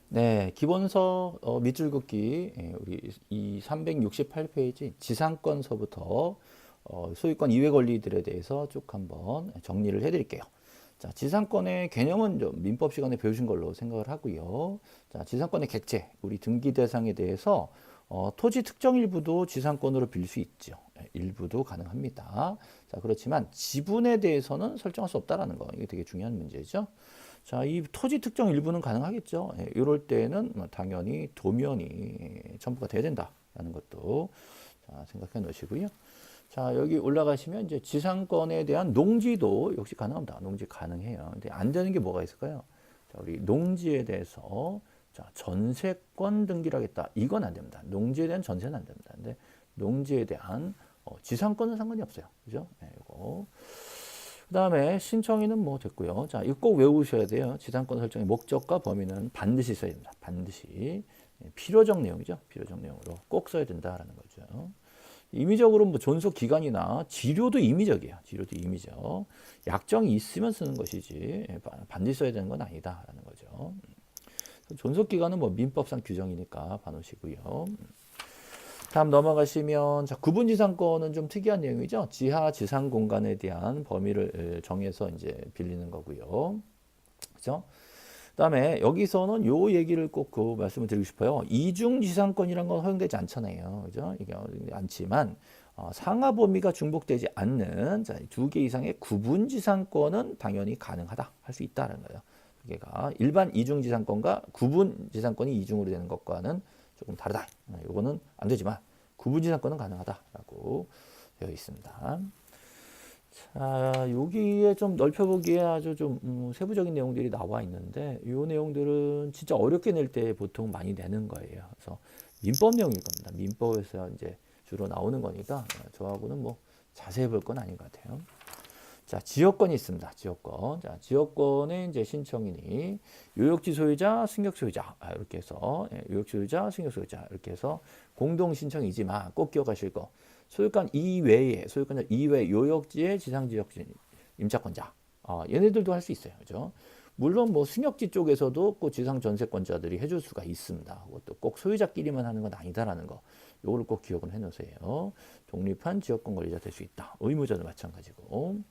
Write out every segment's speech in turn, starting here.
네, 기본서 밑줄 긋기 우리 이 368페이지 지상권서부터 소유권 이외 권리들에 대해서 쭉 한번 정리를 해드릴게요. 자, 지상권의 개념은 좀 민법 시간에 배우신 걸로 생각을 하고요. 자, 지상권의 객체, 우리 등기 대상에 대해서 토지 특정 일부도 지상권으로 빌 수 있죠. 일부도 가능합니다. 자, 그렇지만 지분에 대해서는 설정할 수 없다라는 거, 이게 되게 중요한 문제죠. 자, 이 토지 특정 일부는 가능하겠죠. 이럴 때는 당연히 도면이 첨부가 돼야 된다라는 것도 자, 생각해 놓으시고요. 자, 여기 올라가시면 이제 지상권에 대한 농지도 역시 가능합니다. 농지 가능해요. 근데 안 되는 게 뭐가 있을까요? 자, 우리 농지에 대해서 자, 전세권 등기를 하겠다. 이건 안 됩니다. 농지에 대한 전세는 안 됩니다. 근데 농지에 대한 지상권은 상관이 없어요. 그죠? 네, 이거. 그 다음에 신청인은 뭐 됐고요. 자, 이거 꼭 외우셔야 돼요. 지상권 설정의 목적과 범위는 반드시 써야 됩니다. 반드시. 필요적 내용이죠. 필요적 내용으로 꼭 써야 된다라는 거죠. 임의적으로 뭐 존속 기간이나 치료도 임의적이에요. 치료도 임의적. 약정이 있으면 쓰는 것이지 반드시 써야 되는 건 아니다라는 거죠. 존속 기간은 뭐 민법상 규정이니까 봐놓으시고요. 다음 넘어가시면 자, 구분지상권은 좀 특이한 내용이죠. 지하 지상 공간에 대한 범위를 정해서 이제 빌리는 거고요. 그죠? 그다음에 여기서는 요 얘기를 꼭 그 말씀을 드리고 싶어요. 이중 지상권이란 건 허용되지 않잖아요. 그죠? 이게 않지만 상하 범위가 중복되지 않는 두 개 이상의 구분 지상권은 당연히 가능하다. 할 수 있다는 거예요. 두 개가 일반 이중 지상권과 구분 지상권이 이중으로 되는 것과는 조금 다르다. 요거는 안 되지만 구분 지상권은 가능하다라고 되어 있습니다. 자, 여기에 좀 넓혀보기에 아주 좀 세부적인 내용들이 나와 있는데 이 내용들은 진짜 어렵게 낼 때 보통 많이 내는 거예요. 그래서 민법 내용일 겁니다. 민법에서 이제 주로 나오는 거니까 저하고는 뭐 자세히 볼 건 아닌 것 같아요. 자, 지역권이 있습니다. 지역권. 자, 지역권에 이제 신청인이 요역지 소유자, 승격 소유자 이렇게 해서 요역지 소유자, 승격 소유자 이렇게 해서 공동 신청이지만 꼭 기억하실 거. 소유권 이외에 소유권자 이외 요역지의 지상지역지 임차권자. 얘네들도 할 수 있어요. 그죠? 물론 뭐 승역지 쪽에서도 꼭 지상 전세권자들이 해줄 수가 있습니다. 그것도 꼭 소유자끼리만 하는 건 아니다라는 거. 요거를 꼭 기억을 해 놓으세요. 독립한 지역권 권리자 될 수 있다. 의무자도 마찬가지고.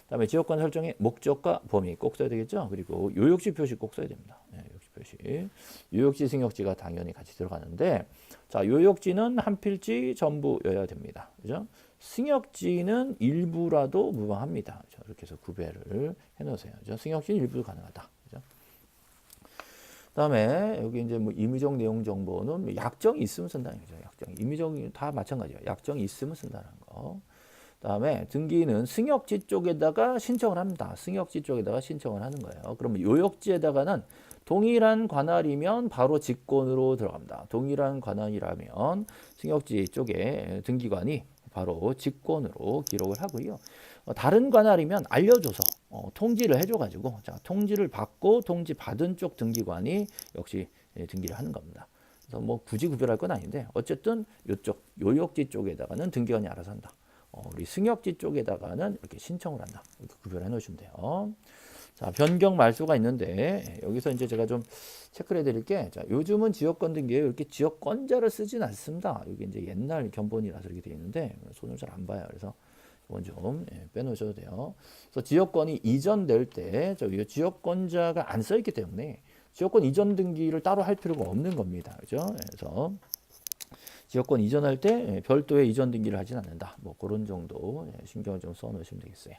그다음에 지역권 설정의 목적과 범위 꼭 써야 되겠죠. 그리고 요역지 표시 꼭 써야 됩니다. 네, 요역지 표시. 요역지, 승역지가 당연히 같이 들어가는데, 자, 요역지는 한 필지 전부여야 됩니다. 그죠? 승역지는 일부라도 무방합니다. 그죠? 이렇게 해서 구별을 해놓으세요. 그죠? 승역지는 일부도 가능하다. 그죠? 그다음에 여기 이제 뭐 임의적 내용 정보는 약정이 있으면 쓴다는 거죠. 약정, 임의적 다 마찬가지예요. 약정이 있으면 쓴다는 거. 그다음에 등기는 승역지 쪽에다가 신청을 합니다. 승역지 쪽에다가 신청을 하는 거예요. 그러면 요역지에다가는 동일한 관할이면 바로 직권으로 들어갑니다. 동일한 관할이라면 승역지 쪽에 등기관이 바로 직권으로 기록을 하고요. 다른 관할이면 알려줘서 통지를 해줘가지고 자, 통지를 받고 통지 받은 쪽 등기관이 역시 등기를 하는 겁니다. 그래서 뭐 굳이 구별할 건 아닌데 어쨌든 이쪽 요역지 쪽에다가는 등기관이 알아서 한다. 우리 승역지 쪽에다가는 이렇게 신청을 한다. 이렇게 구별해 놓으시면 돼요. 자, 변경 말소가 있는데 여기서 이제 제가 좀 체크를 해드릴 게, 자, 요즘은 지역권 등기에 이렇게 지역권자를 쓰진 않습니다. 여기 이제 옛날 견본이라서 이렇게 되어 있는데 손을 잘 안 봐요. 그래서 이건 좀 빼놓으셔도 돼요. 그래서 지역권이 이전될 때 저기 지역권자가 안 써있기 때문에 지역권 이전 등기를 따로 할 필요가 없는 겁니다. 그죠? 그래서 지역권 이전할 때 별도의 이전 등기를 하진 않는다. 뭐 그런 정도 신경을 좀 써놓으시면 되겠어요.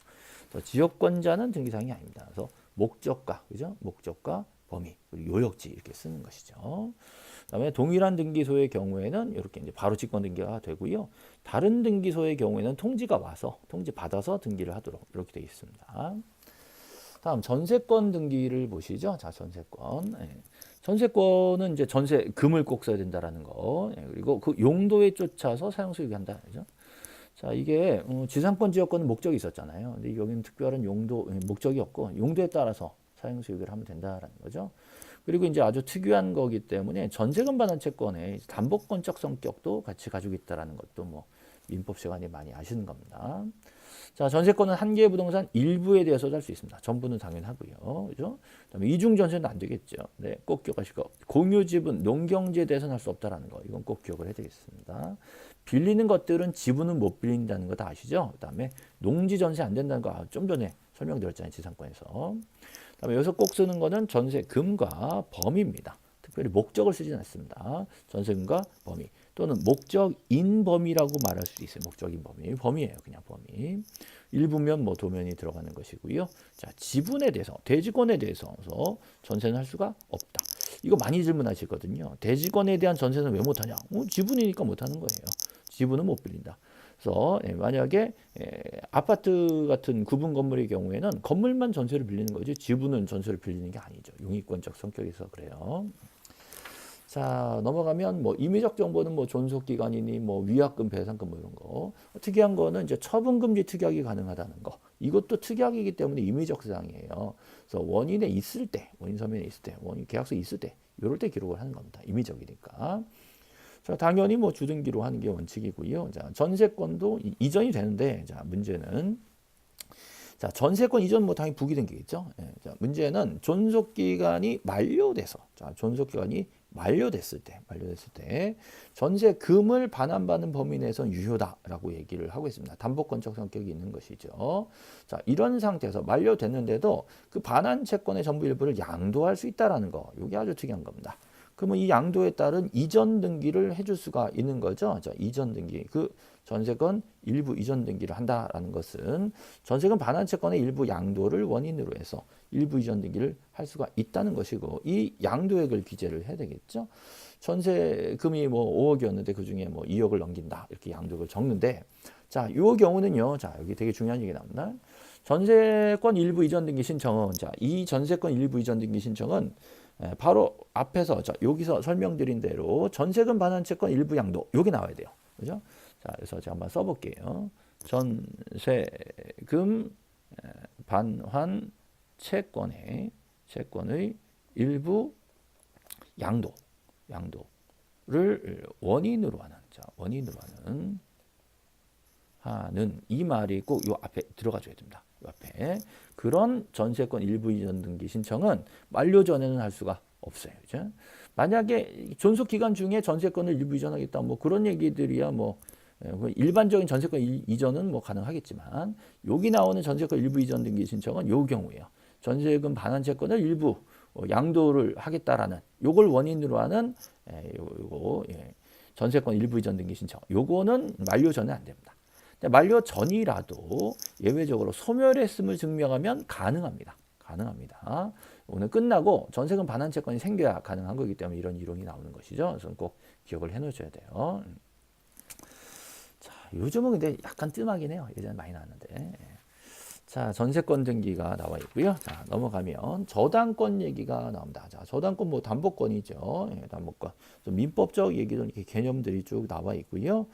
지역권자는 등기사항이 아닙니다. 그래서 목적과 그죠? 목적과 범위 그리고 요역지 이렇게 쓰는 것이죠. 그다음에 동일한 등기소의 경우에는 이렇게 이제 바로 직권 등기가 되고요. 다른 등기소의 경우에는 통지가 와서 통지 받아서 등기를 하도록 이렇게 되어 있습니다. 다음 전세권 등기를 보시죠. 자, 전세권. 전세권은 이제 전세금을 꼭 써야 된다라는 거. 그리고 그 용도에 쫓아서 사용 수익이 한다. 그죠? 자, 이게 지상권 지역권은 목적이 있었잖아요. 근데 여기는 특별한 용도 목적이 없고 용도에 따라서 사용 수익을 하면 된다라는 거죠. 그리고 이제 아주 특이한 거기 때문에 전세금 반환 채권의 담보권적 성격도 같이 가지고 있다라는 것도 뭐 민법 시간에 많이 아시는 겁니다. 자, 전세권은 한 개의 부동산 일부에 대해서도 할 수 있습니다. 전부는 당연하고요. 그죠? 그다음에 이중 전세는 안 되겠죠. 네, 꼭 기억하시고 공유 지분, 농경지에 대해서는 할 수 없다라는 거. 이건 꼭 기억을 해야 되겠습니다. 빌리는 것들은 지분은 못 빌린다는 거 다 아시죠? 그다음에 농지 전세 안 된다는 거 좀 전에 설명드렸잖아요. 지상권에서. 그다음에 여기서 꼭 쓰는 거는 전세금과 범위입니다. 특별히 목적을 쓰지는 않습니다. 전세금과 범위 또는 목적인 범위라고 말할 수도 있어요. 목적인 범위, 범위예요. 그냥 범위. 일부면 뭐 도면이 들어가는 것이고요. 자, 지분에 대해서, 대지권에 대해서 전세는 할 수가 없다. 이거 많이 질문하시거든요. 대지권에 대한 전세는 왜 못하냐? 지분이니까 못하는 거예요. 지분은 못 빌린다. 그래서 만약에 아파트 같은 구분 건물의 경우에는 건물만 전세를 빌리는 거지 지분은 전세를 빌리는 게 아니죠. 용익권적 성격에서 그래요. 자, 넘어가면 뭐 임의적 정보는 뭐 존속기간이니 뭐 위약금, 배상금 뭐 이런 거. 특이한 거는 이제 처분금지 특약이 가능하다는 거. 이것도 특약이기 때문에 임의적 사항이에요. 그래서 원인에 있을 때, 원인 서면에 있을 때, 원인 계약서에 있을 때, 이럴 때 기록을 하는 겁니다. 임의적이니까. 자, 당연히 뭐 주등기로 하는 게 원칙이고요. 자, 전세권도 이전이 되는데, 자, 문제는 자, 전세권 이전 뭐 당연히 부기등기겠죠. 예, 자, 문제는 존속기간이 만료돼서, 자, 존속기간이 만료됐을 때 전세금을 반환받는 범위 내에서는 유효다라고 얘기를 하고 있습니다. 담보권적 성격이 있는 것이죠. 자, 이런 상태에서 만료됐는데도 그 반환 채권의 전부 일부를 양도할 수 있다라는 거, 이게 아주 특이한 겁니다. 그러면 이 양도에 따른 이전 등기를 해줄 수가 있는 거죠. 자, 이전 등기, 그 전세권 일부 이전 등기를 한다라는 것은 전세금 반환 채권의 일부 양도를 원인으로 해서 일부 이전 등기를 할 수가 있다는 것이고, 이 양도액을 기재를 해야 되겠죠. 전세금이 뭐 5억이었는데 그 중에 뭐 2억을 넘긴다 이렇게 양도액을 적는데, 자, 이 경우는요. 자, 여기 되게 중요한 얘기 나옵니다. 전세권 일부 이전 등기 신청은, 자, 이 전세권 일부 이전 등기 신청은 바로 앞에서 여기서 설명드린 대로 전세금 반환 채권 일부 양도 여기 나와야 돼요. 그죠? 자, 그래서 제가 한번 써볼게요. 전세금 반환 채권의 일부 양도를 원인으로 하는 이 말이 꼭 요 앞에 들어가줘야 됩니다. 요 앞에 그런 전세권 일부 이전 등기 신청은 만료 전에는 할 수가 없어요. 그죠? 만약에 존속 기간 중에 전세권을 일부 이전하겠다 뭐 그런 얘기들이야 뭐 일반적인 전세권 이전은 뭐 가능하겠지만, 여기 나오는 전세권 일부 이전 등기 신청은 요 경우에요. 전세금 반환 채권을 일부 양도를 하겠다라는 요걸 원인으로 하는 요거 전세권 일부 이전 등기 신청. 요거는 만료 전에 안 됩니다. 만료 전이라도 예외적으로 소멸했음을 증명하면 가능합니다. 오늘 끝나고 전세금 반환 채권이 생겨야 가능한 거기 때문에 이런 이론이 나오는 것이죠. 그래서 꼭 기억을 해놓으셔야 돼요. 자, 요즘은 근데 약간 뜸하긴 해요. 예전에 많이 나왔는데. 자, 전세권 등기가 나와 있고요. 자, 넘어가면 저당권 얘기가 나옵니다. 자, 저당권 뭐 담보권이죠. 담보권. 좀 민법적 얘기도 이렇게 개념들이 쭉 나와 있고요.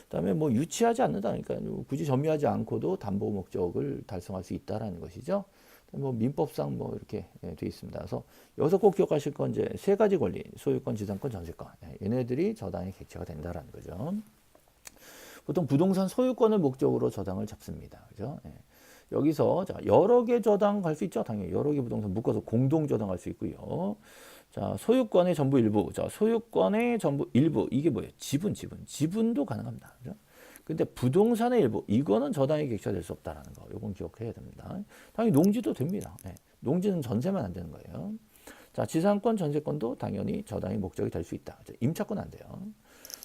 그다음에 뭐 유치하지 않는다. 그러니까 굳이 점유하지 않고도 담보 목적을 달성할 수 있다라는 것이죠. 뭐 민법상 뭐 이렇게 되어 있습니다. 그래서 여기서 꼭 기억하실 건 이제 세 가지 권리: 소유권, 지상권, 전세권. 얘네들이 저당의 객체가 된다라는 거죠. 보통 부동산 소유권을 목적으로 저당을 잡습니다. 그죠? 여기서 자, 여러 개 저당 갈 수 있죠. 당연히 여러 개 부동산 묶어서 공동 저당할 수 있고요. 자, 소유권의 전부 일부. 자, 소유권의 전부 일부. 이게 뭐예요? 지분도 가능합니다. 그죠? 근데 부동산의 일부, 이거는 저당의 객체가 될 수 없다라는 거. 요건 기억해야 됩니다. 당연히 농지도 됩니다. 농지는 전세만 안 되는 거예요. 자, 지상권, 전세권도 당연히 저당의 목적이 될 수 있다. 임차권 안 돼요.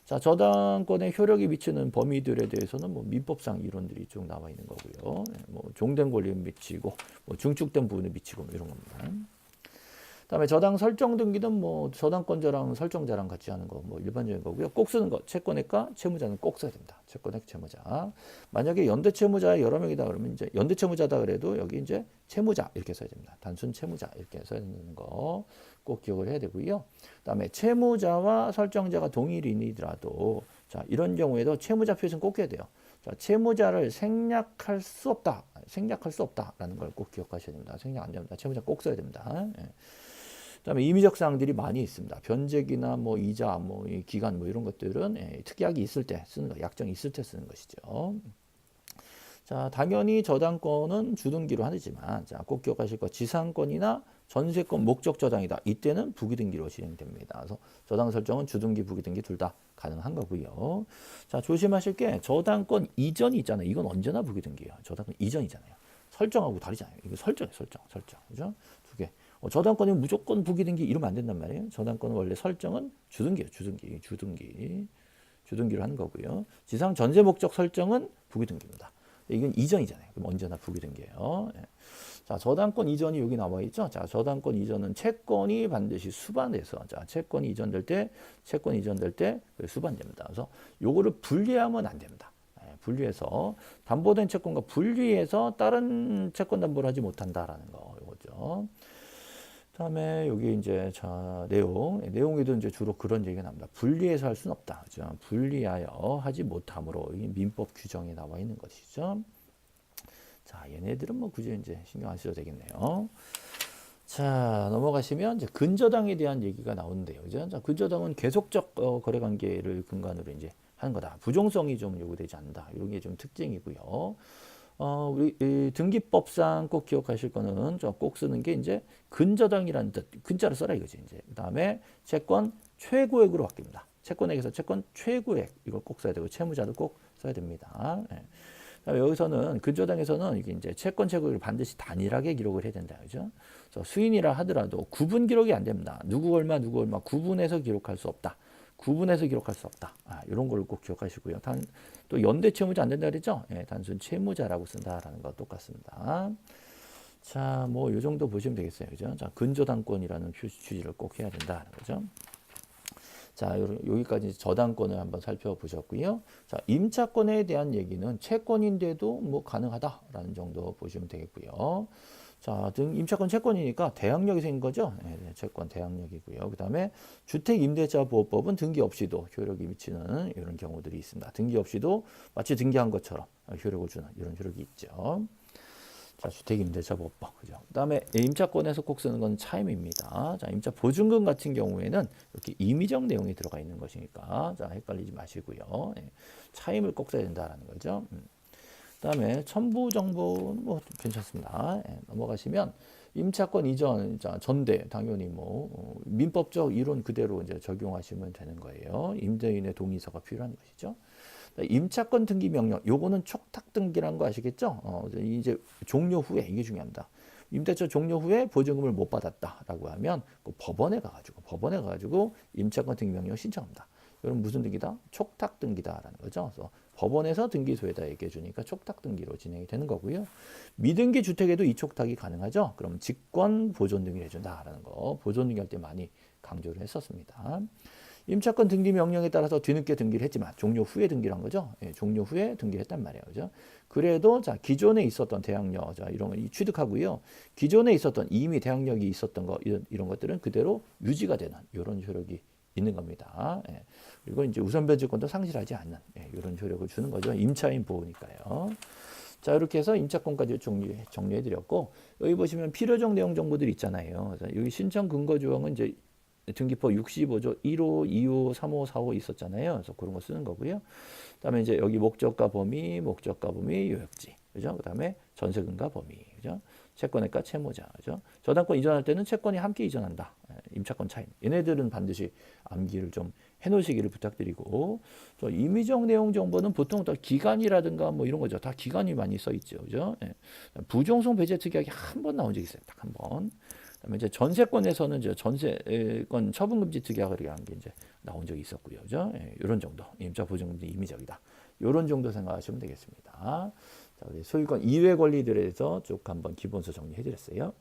자, 저당권에 효력이 미치는 범위들에 대해서는 뭐 민법상 이론들이 쭉 나와 있는 거고요. 뭐 종된 권리에 미치고, 뭐 중축된 부분에 미치고 뭐 이런 겁니다. 그다음에 저당 설정 등기는 뭐 저당권자랑 설정자랑 같이 하는 거 뭐 일반적인 거고요. 꼭 쓰는 거 채권액과 채무자는 꼭 써야 됩니다. 채권액, 채무자. 만약에 연대 채무자 여러 명이다 그러면 이제 연대 채무자다 그래도 여기 이제 채무자 이렇게 써야 됩니다. 단순 채무자 이렇게 써야 되는 거 꼭 기억을 해야 되고요. 그다음에 채무자와 설정자가 동일인이더라도 자, 이런 경우에도 채무자 표시는 꼭 해야 돼요. 자, 채무자를 생략할 수 없다라는 걸 꼭 기억하셔야 됩니다. 생략 안 됩니다. 채무자 꼭 써야 됩니다. 그다음에 임의적 사항들이 많이 있습니다. 변제기나 뭐 이자, 뭐 기간 뭐 이런 것들은 특약이 있을 때 쓰는 거, 약정이 있을 때 쓰는 것이죠. 자, 당연히 저당권은 주등기로 하지만, 자, 꼭 기억하실 거 지상권이나 전세권 목적 저당이다. 이때는 부기등기로 진행됩니다. 그래서 저당 설정은 주등기, 부기등기 둘 다 가능한 거고요. 자, 조심하실 게 저당권 이전이 있잖아요. 이건 언제나 부기등기예요. 저당권 이전이잖아요. 설정하고 다르잖아요. 이거 설정이에요. 설정. 그죠? 두 개. 저당권이면 무조건 부기등기 이러면 안 된단 말이에요. 저당권은 원래 설정은 주등기예요. 주등기로 하는 거고요. 지상 전세 목적 설정은 부기등기입니다. 이건 이전이잖아요. 그럼 언제나 부기등기예요. 예. 자, 저당권 이전이 여기 나와 있죠. 자, 저당권 이전은 채권이 반드시 수반돼서, 자, 채권이 이전될 때 수반됩니다. 그래서 요거를 분리하면 안 됩니다. 예, 분리해서 담보된 채권과 분리해서 다른 채권 담보를 하지 못한다라는 거, 요거죠. 그다음에 여기 이제 자 내용에도 이제 주로 그런 얘기가 나옵니다. 분리해서 할 수는 없다. 그죠? 분리하여 하지 못함으로 이 민법 규정에 나와 있는 것이죠. 자, 얘네들은 뭐 굳이 이제 신경 안 써도 되겠네요. 자, 넘어가시면 이제 근저당에 대한 얘기가 나오는데요. 그죠? 자, 근저당은 계속적 거래 관계를 근간으로 이제 하는 거다. 부종성이 좀 요구되지 않는다. 이런 게 좀 특징이고요. 우리 등기법상 꼭 기억하실 거는 저 꼭 쓰는 게 이제 근저당이라는 뜻, 근자를 써라 이거지 이제. 그다음에 채권 최고액으로 바뀝니다. 채권액에서 채권 최고액 이걸 꼭 써야 되고 채무자도 꼭 써야 됩니다. 예. 그다음에 여기서는 근저당에서는 이게 이제 채권 최고액을 반드시 단일하게 기록을 해야 된다, 그죠? 그래서 수인이라 하더라도 구분 기록이 안 됩니다. 누구 얼마 구분해서 기록할 수 없다. 이런 걸 꼭 기억하시고요. 또 연대 채무자 안 된다 그랬죠? 예, 단순 채무자라고 쓴다라는 거 똑같습니다. 자, 뭐 요 정도 보시면 되겠어요. 그죠? 자, 근저당권이라는 취지를 꼭 해야 된다는 거죠. 자, 여기까지 저당권을 한번 살펴보셨고요. 자, 임차권에 대한 얘기는 채권인데도 뭐 가능하다라는 정도 보시면 되겠고요. 자, 임차권 채권이니까 대항력이 생긴 거죠. 네, 채권 대항력이고요. 그다음에 주택임대차보호법은 등기 없이도 효력이 미치는 이런 경우들이 있습니다. 등기 없이도 마치 등기한 것처럼 효력을 주는 이런 효력이 있죠. 자, 주택임대차보호법. 그죠? 그다음에 임차권에서 꼭 쓰는 건 차임입니다. 자, 임차보증금 같은 경우에는 이렇게 임의적 내용이 들어가 있는 것이니까 자, 헷갈리지 마시고요. 예, 차임을 꼭 써야 된다라는 거죠. 그다음에 첨부 정보는 뭐 괜찮습니다. 예, 넘어가시면 임차권 이전, 자, 전대 당연히 뭐 민법적 이론 그대로 이제 적용하시면 되는 거예요. 임대인의 동의서가 필요한 것이죠. 임차권 등기 명령, 요거는 촉탁 등기라는 거 아시겠죠? 이제 종료 후에 이게 중요합니다. 임대차 종료 후에 보증금을 못 받았다라고 하면 그 법원에 가가지고 임차권 등기 명령 신청합니다. 이건 무슨 등기다? 촉탁 등기다라는 거죠. 그래서 법원에서 등기소에다 얘기해 주니까 촉탁 등기로 진행이 되는 거고요. 미등기 주택에도 이 촉탁이 가능하죠. 그럼 직권 보존 등기를 해준다라는 거. 보존 등기할 때 많이 강조를 했었습니다. 임차권 등기 명령에 따라서 뒤늦게 등기를 했지만 종료 후에 등기를 한 거죠. 예, 종료 후에 등기를 했단 말이에요. 그죠? 그래도 자, 기존에 있었던 대항력, 자, 이런 거 취득하고요. 기존에 있었던 이미 대항력이 있었던 거 이런 것들은 그대로 유지가 되는 이런 효력이 있는 겁니다. 예. 그리고 이제 우선 변제권도 상실하지 않는 이런 효력을 주는 거죠. 임차인 보호니까요. 자, 이렇게 해서 임차권까지 정리해 드렸고, 여기 보시면 필요적 내용 정보들 있잖아요. 자, 여기 신청 근거 조항은 이제 등기법 65조 1호, 2호, 3호, 4호 있었잖아요. 그래서 그런 거 쓰는 거고요. 그다음에 이제 여기 목적과 범위, 요역지, 그죠? 그다음에 전세금과 범위, 그죠? 채권액과 채무자, 그죠? 저당권 이전할 때는 채권이 함께 이전한다. 임차권 차임. 얘네들은 반드시 암기를 좀 해놓으시기를 부탁드리고, 저 임의적 내용 정보는 보통 다 기간이라든가 뭐 이런 거죠. 다 기간이 많이 써 있죠, 그죠? 예. 부종성 배제 특약이 한 번 나온 적이 있어요. 딱 한 번. 그다음에 이제 전세권에서는 이제 전세권 처분금지 특약을 위한 게 이제 나온 적이 있었고요, 그죠? 예, 이런 정도. 임차 보증금지 임의적이다. 이런 정도 생각하시면 되겠습니다. 자, 우리 소유권 이외 권리들에 대해서 쭉 한번 기본서 정리해드렸어요.